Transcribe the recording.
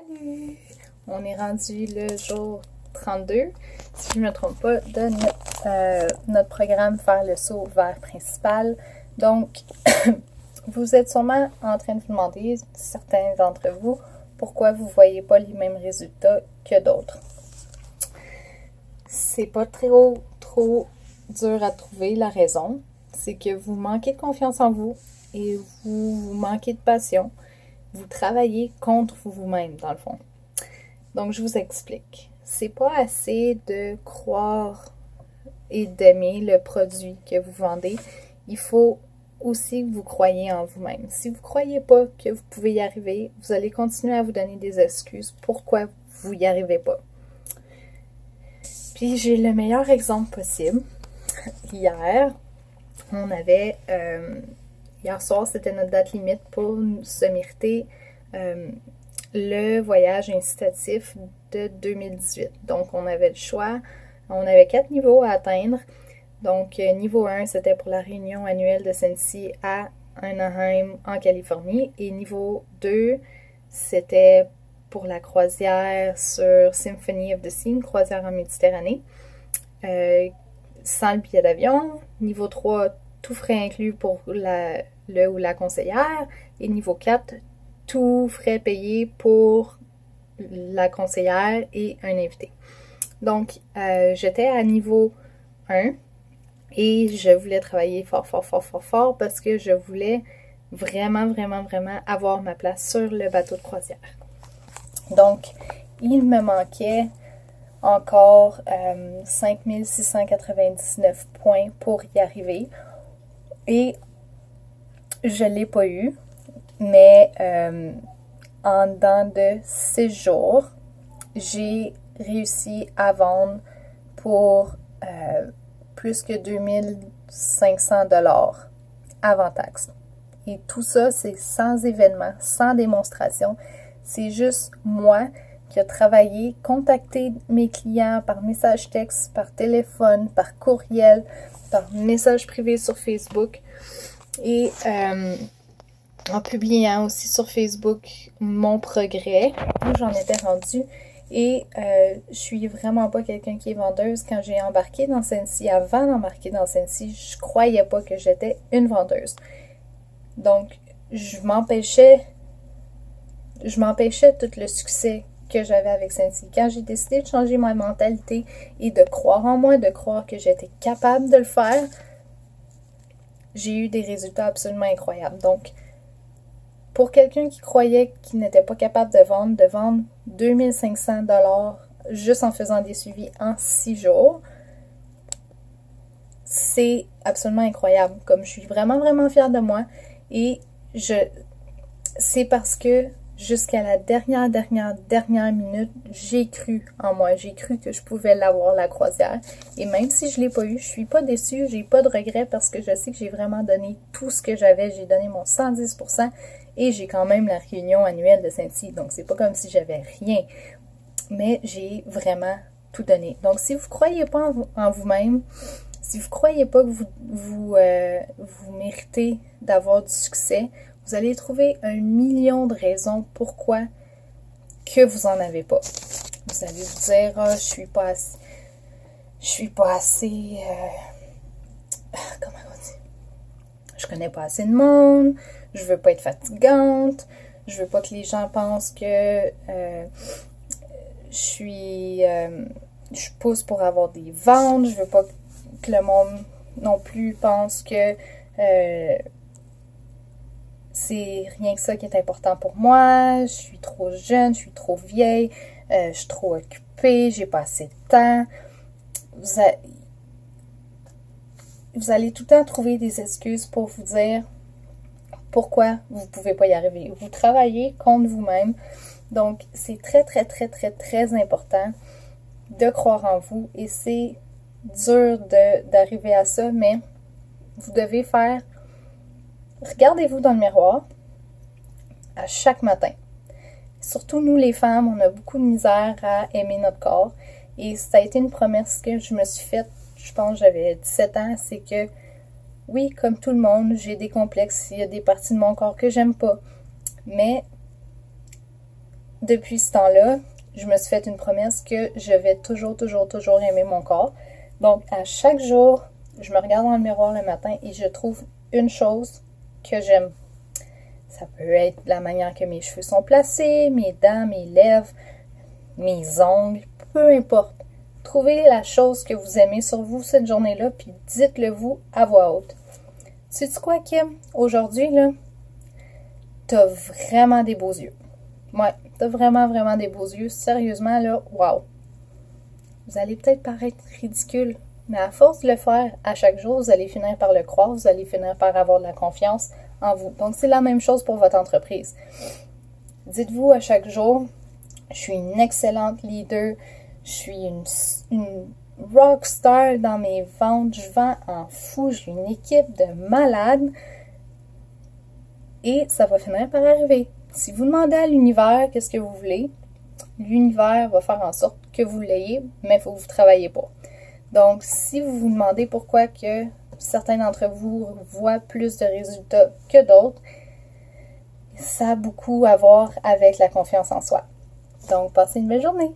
Salut! On est rendu le jour 32, si je ne me trompe pas, de notre programme Faire le saut vers principal. Donc, vous êtes sûrement en train de vous demander, certains d'entre vous, pourquoi vous ne voyez pas les mêmes résultats que d'autres. C'est pas trop dur à trouver la raison. C'est que vous manquez de confiance en vous et vous manquez de passion. Vous travaillez contre vous-même, dans le fond. Donc, je vous explique. C'est pas assez de croire et d'aimer le produit que vous vendez. Il faut aussi que vous croyez en vous-même. Si vous ne croyez pas que vous pouvez y arriver, vous allez continuer à vous donner des excuses pourquoi vous n'y arrivez pas. Puis, j'ai le meilleur exemple possible. Hier soir, c'était notre date limite pour se mériter le voyage incitatif de 2018. Donc, on avait le choix. On avait 4 niveaux à atteindre. Donc, niveau 1, c'était pour la réunion annuelle de Sensi à Anaheim, en Californie. Et niveau 2, c'était pour la croisière sur Symphony of the Sea, croisière en Méditerranée, sans le billet d'avion. Niveau 3, tout frais inclus pour le ou la conseillère. Et niveau 4, tout frais payé pour la conseillère et un invité. Donc, j'étais à niveau 1 et je voulais travailler fort parce que je voulais vraiment avoir ma place sur le bateau de croisière. Donc, il me manquait encore 5699 points pour y arriver. Et je ne l'ai pas eu, mais en dedans de 6 jours, j'ai réussi à vendre pour plus que 2500 $ avant taxe. Et tout ça, c'est sans événement, sans démonstration. C'est juste moi qui ai travaillé, contacté mes clients par message texte, par téléphone, par courriel, par message privé sur Facebook et en publiant aussi sur Facebook mon progrès, où j'en étais rendue. Et je suis vraiment pas quelqu'un qui est vendeuse. Quand j'ai embarqué dans Sensi, avant d'embarquer dans Sensi, je croyais pas que j'étais une vendeuse. Donc, je m'empêchais tout le succès que j'avais avec Sensi. Quand j'ai décidé de changer ma mentalité et de croire en moi, de croire que j'étais capable de le faire, j'ai eu des résultats absolument incroyables. Donc, pour quelqu'un qui croyait qu'il n'était pas capable de vendre 2500 $ juste en faisant des suivis en 6 jours, c'est absolument incroyable. Comme je suis vraiment fière de moi et c'est parce que jusqu'à la dernière minute, j'ai cru en moi. J'ai cru que je pouvais l'avoir, la croisière. Et même si je ne l'ai pas eu, je suis pas déçue, j'ai pas de regrets parce que je sais que j'ai vraiment donné tout ce que j'avais. J'ai donné mon 110% et j'ai quand même la réunion annuelle de Sensi. Donc, c'est pas comme si j'avais rien. Mais j'ai vraiment tout donné. Donc, si vous ne croyez pas en vous-même, si vous ne croyez pas que vous méritez d'avoir du succès, vous allez trouver 1 million de raisons pourquoi que vous n'en avez pas. Vous allez vous dire, je suis pas assez, comment on dit? Je connais pas assez de monde, je veux pas être fatigante, je veux pas que les gens pensent que je pousse pour avoir des ventes, je veux pas que le monde non plus pense que c'est rien que ça qui est important pour moi, je suis trop jeune, je suis trop vieille, je suis trop occupée, j'ai pas assez de temps. Vous allez tout le temps trouver des excuses pour vous dire pourquoi vous ne pouvez pas y arriver. Vous travaillez contre vous-même. Donc, c'est très important de croire en vous et c'est dur d'arriver à ça, mais vous devez faire. Regardez-vous dans le miroir à chaque matin. Surtout nous les femmes, on a beaucoup de misère à aimer notre corps et ça a été une promesse que je me suis faite, je pense que j'avais 17 ans, c'est que oui, comme tout le monde, j'ai des complexes, il y a des parties de mon corps que j'aime pas, mais depuis ce temps-là, je me suis fait une promesse que je vais toujours, toujours, toujours aimer mon corps. Donc, à chaque jour, je me regarde dans le miroir le matin et je trouve une chose que j'aime. Ça peut être la manière que mes cheveux sont placés, mes dents, mes lèvres, mes ongles, peu importe. Trouvez la chose que vous aimez sur vous cette journée-là, puis dites-le vous à voix haute. Sais-tu quoi, Kim? Aujourd'hui, là, t'as vraiment des beaux yeux. Ouais, t'as vraiment, vraiment des beaux yeux. Sérieusement, là, wow. Vous allez peut-être paraître ridicule, mais à force de le faire à chaque jour, vous allez finir par le croire, vous allez finir par avoir de la confiance en vous. Donc, c'est la même chose pour votre entreprise. Dites-vous à chaque jour, je suis une excellente leader, je suis une rockstar dans mes ventes, je vends en fou, j'ai une équipe de malades et ça va finir par arriver. Si vous demandez à l'univers qu'est-ce que vous voulez, l'univers va faire en sorte que vous l'ayez, mais il faut que vous travaillez pas. Donc, si vous vous demandez pourquoi que certains d'entre vous voient plus de résultats que d'autres, ça a beaucoup à voir avec la confiance en soi. Donc, passez une belle journée!